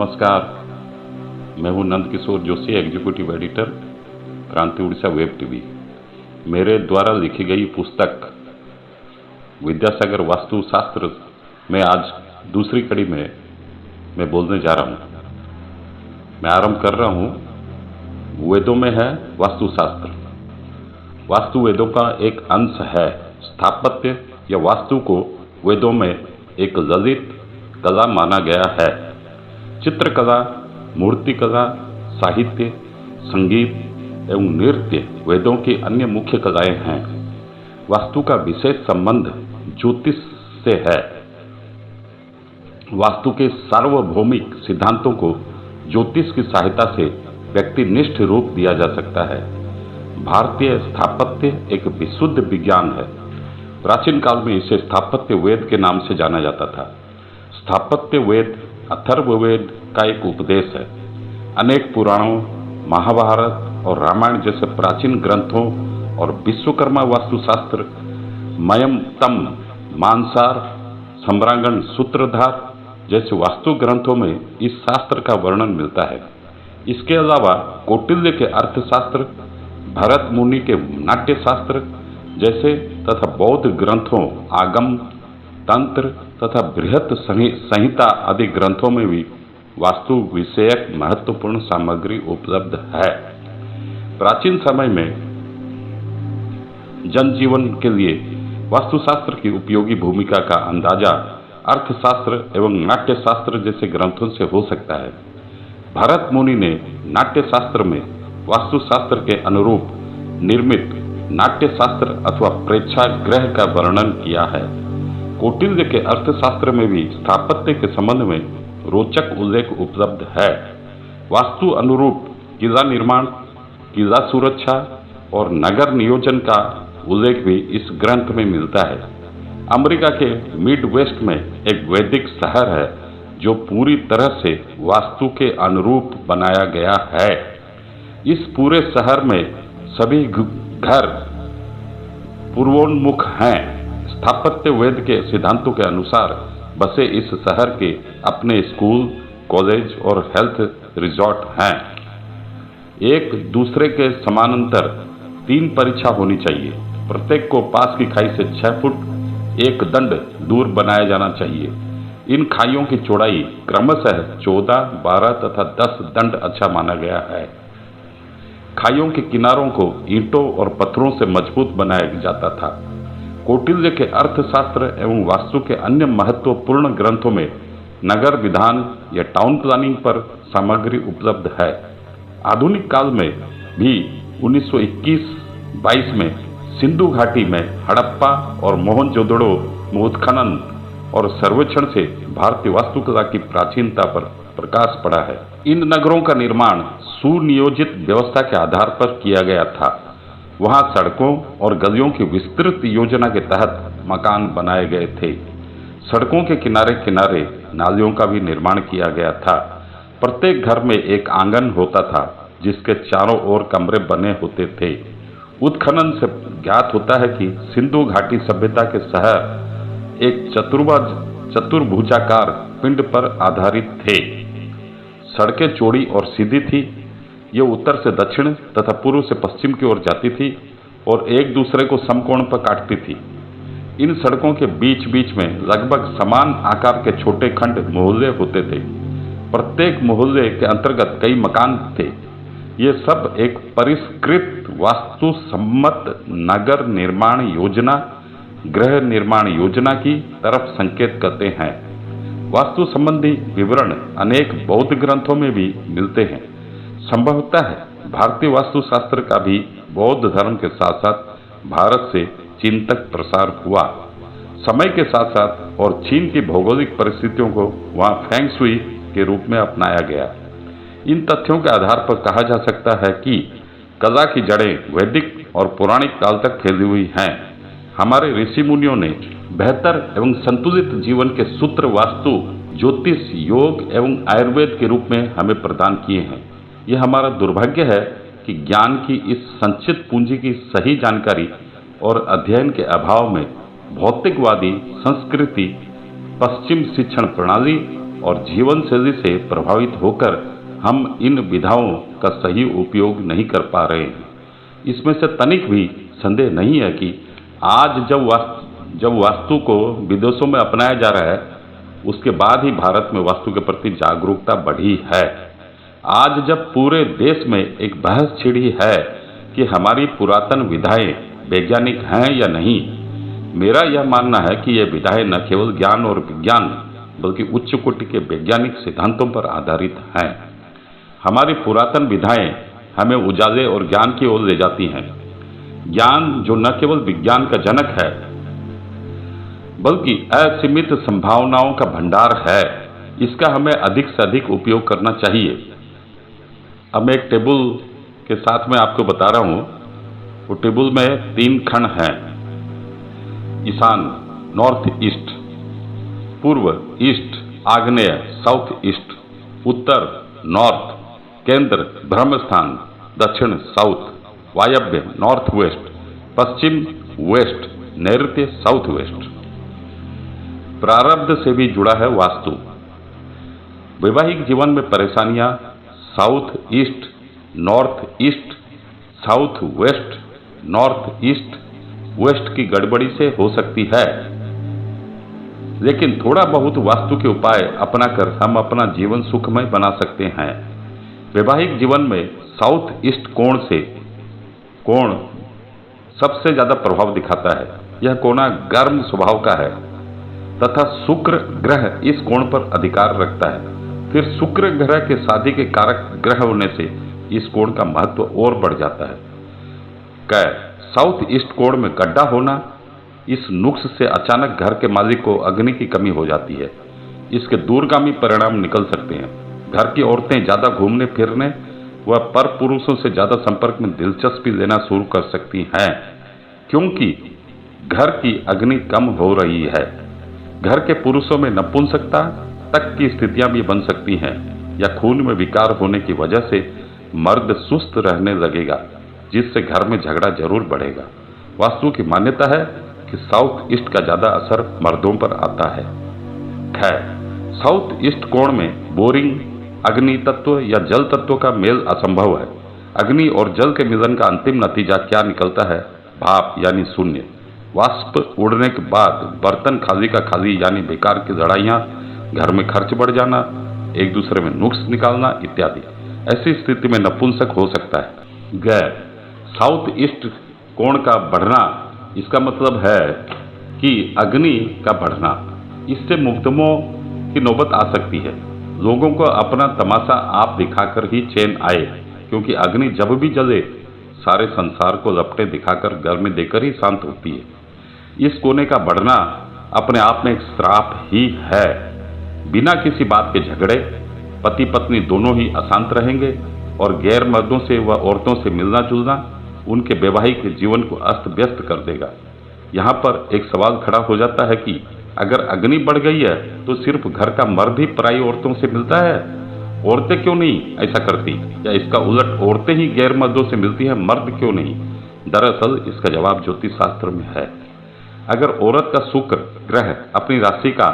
नमस्कार, मैं हूं नंद किशोर जोशी, एग्जीक्यूटिव एडिटर, क्रांति उड़ीसा वेब टीवी। मेरे द्वारा लिखी गई पुस्तक विद्यासागर वास्तुशास्त्र में आज दूसरी कड़ी में मैं बोलने जा रहा हूं। मैं आरंभ कर रहा हूं। वेदों में है वास्तुशास्त्र। वास्तु वेदों का एक अंश है। स्थापत्य या वास्तु को वेदों में एक ललित कला माना गया है। चित्रकला, मूर्तिकला, साहित्य, संगीत एवं नृत्य वेदों की अन्य मुख्य कलाएं हैं। वास्तु का विशेष संबंध ज्योतिष से है। वास्तु के सार्वभौमिक सिद्धांतों को ज्योतिष की सहायता से व्यक्तिनिष्ठ रूप दिया जा सकता है। भारतीय स्थापत्य एक विशुद्ध विज्ञान है। प्राचीन काल में इसे स्थापत्य वेद के नाम से जाना जाता था। स्थापत्य वेद अथर्ववेद का एक उपदेश है। अनेक पुराणों, महाभारत और रामायण जैसे प्राचीन ग्रंथों और विश्वकर्मा वास्तुशास्त्र, मयमतम, मानसार, सम्रांगण, सूत्रधार जैसे वास्तु ग्रंथों में इस शास्त्र का वर्णन मिलता है। इसके अलावा कौटिल्य के अर्थशास्त्र, भरत मुनि के नाट्यशास्त्र जैसे तथा बौद्ध ग्रंथों, आगम, तंत्र तथा बृहत संहिता आदि ग्रंथों में भी वास्तु विषयक महत्वपूर्ण सामग्री उपलब्ध है। प्राचीन समय में जनजीवन के लिए वास्तुशास्त्र की उपयोगी भूमिका का अंदाजा अर्थशास्त्र एवं नाट्यशास्त्र जैसे ग्रंथों से हो सकता है। भरत मुनि ने नाट्यशास्त्र में वास्तुशास्त्र के अनुरूप निर्मित नाट्यशास्त्र अथवा प्रेक्षागृह का वर्णन किया है। कौटिल्य के अर्थशास्त्र में भी स्थापत्य के संबंध में रोचक उल्लेख उपलब्ध है। वास्तु अनुरूप किला निर्माण, किला सुरक्षा और नगर नियोजन का उल्लेख भी इस ग्रंथ में मिलता है। अमेरिका के मिड वेस्ट में एक वैदिक शहर है जो पूरी तरह से वास्तु के अनुरूप बनाया गया है। इस पूरे शहर में सभी घर पूर्वोन्मुख हैं। स्थापत्य वेद के सिद्धांतों के अनुसार बसे इस शहर के अपने स्कूल, कॉलेज और हेल्थ रिजॉर्ट हैं। एक दूसरे के समानांतर 3 परीक्षा होनी चाहिए। प्रत्येक को पास की खाई से 6 फुट एक दंड दूर बनाया जाना चाहिए। इन खाइयों की चौड़ाई क्रमशः 14, 12 तथा 10 दंड अच्छा माना गया है। खाइयों के किनारों को ईंटों और पत्थरों से मजबूत बनाया जाता था। कौटिल्य के अर्थशास्त्र एवं वास्तु के अन्य महत्वपूर्ण ग्रंथों में नगर विधान या टाउन प्लानिंग पर सामग्री उपलब्ध है। आधुनिक काल में भी 1921-22 में सिंधु घाटी में हड़प्पा और मोहनजोदड़ो में उत्खनन और सर्वेक्षण से भारतीय वास्तुकला की प्राचीनता पर प्रकाश पड़ा है। इन नगरों का निर्माण सुनियोजित व्यवस्था के आधार पर किया गया था। वहां सड़कों और गलियों की विस्तृत योजना के तहत मकान बनाए गए थे। सड़कों के किनारे किनारे नालियों का भी निर्माण किया गया था। प्रत्येक घर में एक आंगन होता था जिसके चारों ओर कमरे बने होते थे। उत्खनन से ज्ञात होता है कि सिंधु घाटी सभ्यता के शहर एक चतुर्भुजाकार पिंड पर आधारित थे। सड़कें चौड़ी और सीधी थी। ये उत्तर से दक्षिण तथा पूर्व से पश्चिम की ओर जाती थी और एक दूसरे को समकोण पर काटती थी। इन सड़कों के बीच बीच में लगभग समान आकार के छोटे खंड मोहल्ले होते थे। प्रत्येक मोहल्ले के अंतर्गत कई मकान थे। ये सब एक परिष्कृत वास्तु सम्मत नगर निर्माण योजना, गृह निर्माण योजना की तरफ संकेत करते हैं। वास्तु संबंधी विवरण अनेक बौद्ध ग्रंथों में भी मिलते हैं। संभवतः भारतीय वास्तुशास्त्र का भी बौद्ध धर्म के साथ साथ भारत से चीन तक प्रसार हुआ। समय के साथ साथ और चीन की भौगोलिक परिस्थितियों को वहां फेंग शुई के रूप में अपनाया गया। इन तथ्यों के आधार पर कहा जा सकता है कि कला की जड़ें वैदिक और पौराणिक काल तक फैली हुई हैं। हमारे ऋषि मुनियों ने बेहतर एवं संतुलित जीवन के सूत्र वास्तु, ज्योतिष, योग एवं आयुर्वेद के रूप में हमें प्रदान किए हैं। यह हमारा दुर्भाग्य है कि ज्ञान की इस संचित पूंजी की सही जानकारी और अध्ययन के अभाव में भौतिकवादी संस्कृति, पश्चिम शिक्षण प्रणाली और जीवन शैली से प्रभावित होकर हम इन विधाओं का सही उपयोग नहीं कर पा रहे हैं। इसमें से तनिक भी संदेह नहीं है कि आज जब वास्तु को विदेशों में अपनाया जा रहा है, उसके बाद ही भारत में वास्तु के प्रति जागरूकता बढ़ी है। आज जब पूरे देश में एक बहस छिड़ी है कि हमारी पुरातन विधाएं वैज्ञानिक हैं या नहीं, मेरा यह मानना है कि ये विधाएं न केवल ज्ञान और विज्ञान बल्कि उच्च कोटि के वैज्ञानिक सिद्धांतों पर आधारित हैं। हमारी पुरातन विधाएं हमें उजाले और ज्ञान की ओर ले जाती हैं। ज्ञान जो न केवल विज्ञान का जनक है बल्कि असीमित संभावनाओं का भंडार है, इसका हमें अधिक से अधिक उपयोग करना चाहिए। अब मैं एक टेबल के साथ में आपको बता रहा हूँ। वो टेबल में 3 खंड हैं: ईशान नॉर्थ ईस्ट, पूर्व ईस्ट आग्नेय साउथ ईस्ट, उत्तर नॉर्थ, केंद्र ब्रह्म स्थान, दक्षिण साउथ, वायव्य नॉर्थ वेस्ट, पश्चिम वेस्ट, नैऋत्य साउथ वेस्ट। प्रारब्ध से भी जुड़ा है वास्तु। वैवाहिक जीवन में परेशानियां south east, north east, south west, north east, west की गड़बड़ी से हो सकती है, लेकिन थोड़ा बहुत वास्तु के उपाय अपनाकर हम अपना जीवन सुखमय बना सकते हैं। वैवाहिक जीवन में साउथ ईस्ट कोण सबसे ज्यादा प्रभाव दिखाता है। यह कोना गर्म स्वभाव का है तथा शुक्र ग्रह इस कोण पर अधिकार रखता है। फिर शुक्र ग्रह के शादी के कारक ग्रह होने से इस कोण का महत्व और बढ़ जाता है। साउथ ईस्ट कोण में गड्ढा होना, इस नुक्स से अचानक घर के मालिक को अग्नि की कमी हो जाती है। इसके दूरगामी परिणाम निकल सकते हैं। घर की औरतें ज्यादा घूमने फिरने व पर पुरुषों से ज्यादा संपर्क में दिलचस्पी लेना शुरू कर सकती हैं, क्योंकि घर की अग्नि कम हो रही है। घर के पुरुषों में नपुंसकता तक की स्थितियां भी बन सकती हैं, या खून में विकार होने की वजह से मर्द सुस्त रहने लगेगा, जिससे घर में झगड़ा जरूर बढ़ेगा। वास्तु की मान्यता है कि साउथ ईस्ट का ज्यादा असर मर्दों पर आता है। खैर, साउथ ईस्ट कोण में बोरिंग, अग्नि तत्व या जल तत्व का मेल असंभव है। अग्नि और जल के मिलन का अंतिम नतीजा क्या निकलता है? भाप यानी शून्य। वाष्प उड़ने के बाद बर्तन खाली का खाली यानी बेकार की लड़ाइयाँ, घर में खर्च बढ़ जाना, एक दूसरे में नुक्स निकालना इत्यादि। ऐसी स्थिति में नपुंसक हो सकता है। गैर साउथ ईस्ट कोण का बढ़ना, इसका मतलब है कि अग्नि का बढ़ना। इससे मुकदमों की नौबत आ सकती है। लोगों को अपना तमाशा आप दिखाकर ही चैन आए, क्योंकि अग्नि जब भी जले सारे संसार को लपटें दिखाकर गर्मी देकर ही शांत होती है। इस कोने का बढ़ना अपने आप में एक श्राप ही है। बिना किसी बात के झगड़े पति पत्नी दोनों ही अशांत रहेंगे और गैर मर्दों से व औरतों से मिलना जुलना उनके वैवाहिक जीवन को अस्त व्यस्त कर देगा। यहाँ पर एक सवाल खड़ा हो जाता है कि अगर अग्नि बढ़ गई है तो सिर्फ घर का मर्द ही पराई औरतों से मिलता है, औरतें क्यों नहीं ऐसा करती? या इसका उलट औरतें ही गैर मर्दों से मिलती हैं, मर्द क्यों नहीं? दरअसल इसका जवाब ज्योतिष शास्त्र में है। अगर औरत का शुक्र ग्रह अपनी राशि का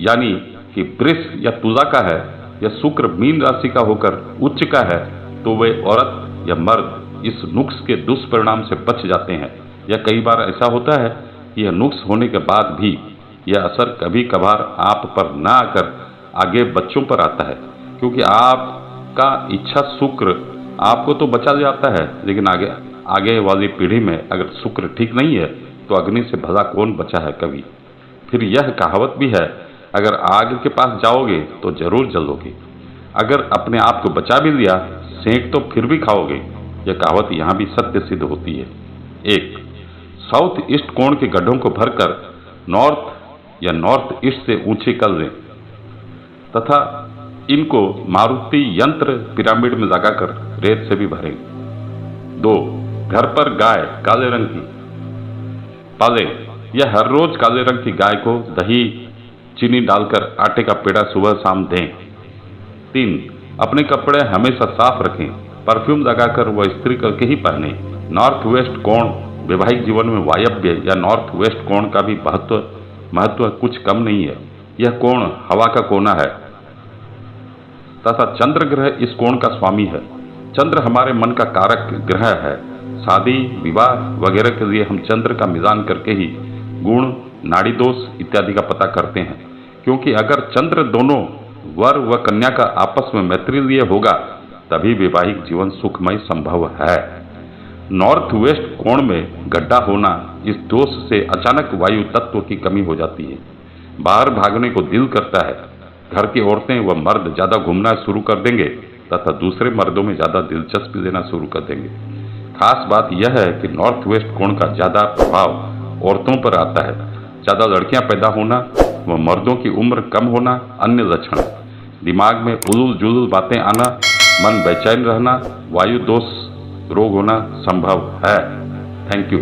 यानी कि वृष या तुला का है, या शुक्र मीन राशि का होकर उच्च का है, तो वे औरत या मर्द इस नुक्स के दुष्परिणाम से बच जाते हैं। या कई बार ऐसा होता है कि यह नुक्स होने के बाद भी यह असर कभी कभार आप पर न आकर आगे बच्चों पर आता है, क्योंकि आपका इच्छा शुक्र आपको तो बचा जाता है, लेकिन आगे वाली पीढ़ी में अगर शुक्र ठीक नहीं है तो अग्नि से भला कौन बचा है कभी। फिर यह कहावत भी है, अगर आग के पास जाओगे तो जरूर जलोगे, अगर अपने आप को बचा भी लिया सेंक तो फिर भी खाओगे। यह कहावत यहाँ भी सत्य सिद्ध होती है। 1. साउथ ईस्ट कोण के गड्ढों को भरकर नॉर्थ या नॉर्थ ईस्ट से ऊंचे कर लें तथा इनको मारुति यंत्र पिरामिड में लगाकर रेत से भी भरें। 2. घर पर गाय काले रंग की पालें। यह हर रोज काले रंग की गाय को दही चीनी डालकर आटे का पेड़ा सुबह शाम दें। 3. अपने कपड़े हमेशा साफ रखें, परफ्यूम लगाकर वह इस्त्री करके ही पहने। नॉर्थ वेस्ट कोण वैवाहिक जीवन में वायव्य या नॉर्थ वेस्ट कोण का भी महत्व कुछ कम नहीं है। यह कोण हवा का कोना है तथा चंद्र ग्रह इस कोण का स्वामी है। चंद्र हमारे मन का कारक ग्रह है। शादी विवाह वगैरह के लिए हम चंद्र का मिजान करके ही गुण, नाड़ी दोष इत्यादि का पता करते हैं, क्योंकि अगर चंद्र दोनों वर व कन्या का आपस में मैत्रीय होगा तभी वैवाहिक जीवन सुखमय संभव है। नॉर्थ वेस्ट कोण में गड्ढा होना, इस दोष से अचानक वायु तत्व की कमी हो जाती है। बाहर भागने को दिल करता है। घर की औरतें व मर्द ज़्यादा घूमना शुरू कर देंगे तथा दूसरे मर्दों में ज़्यादा दिलचस्पी लेना शुरू कर देंगे। खास बात यह है कि नॉर्थ वेस्ट कोण का ज़्यादा प्रभाव औरतों पर आता है। ज़्यादा लड़कियां पैदा होना व मर्दों की उम्र कम होना अन्य लक्षण। दिमाग में उलूल जुलूल बातें आना, मन बेचैन रहना, वायु दोष रोग होना संभव है। Thank you.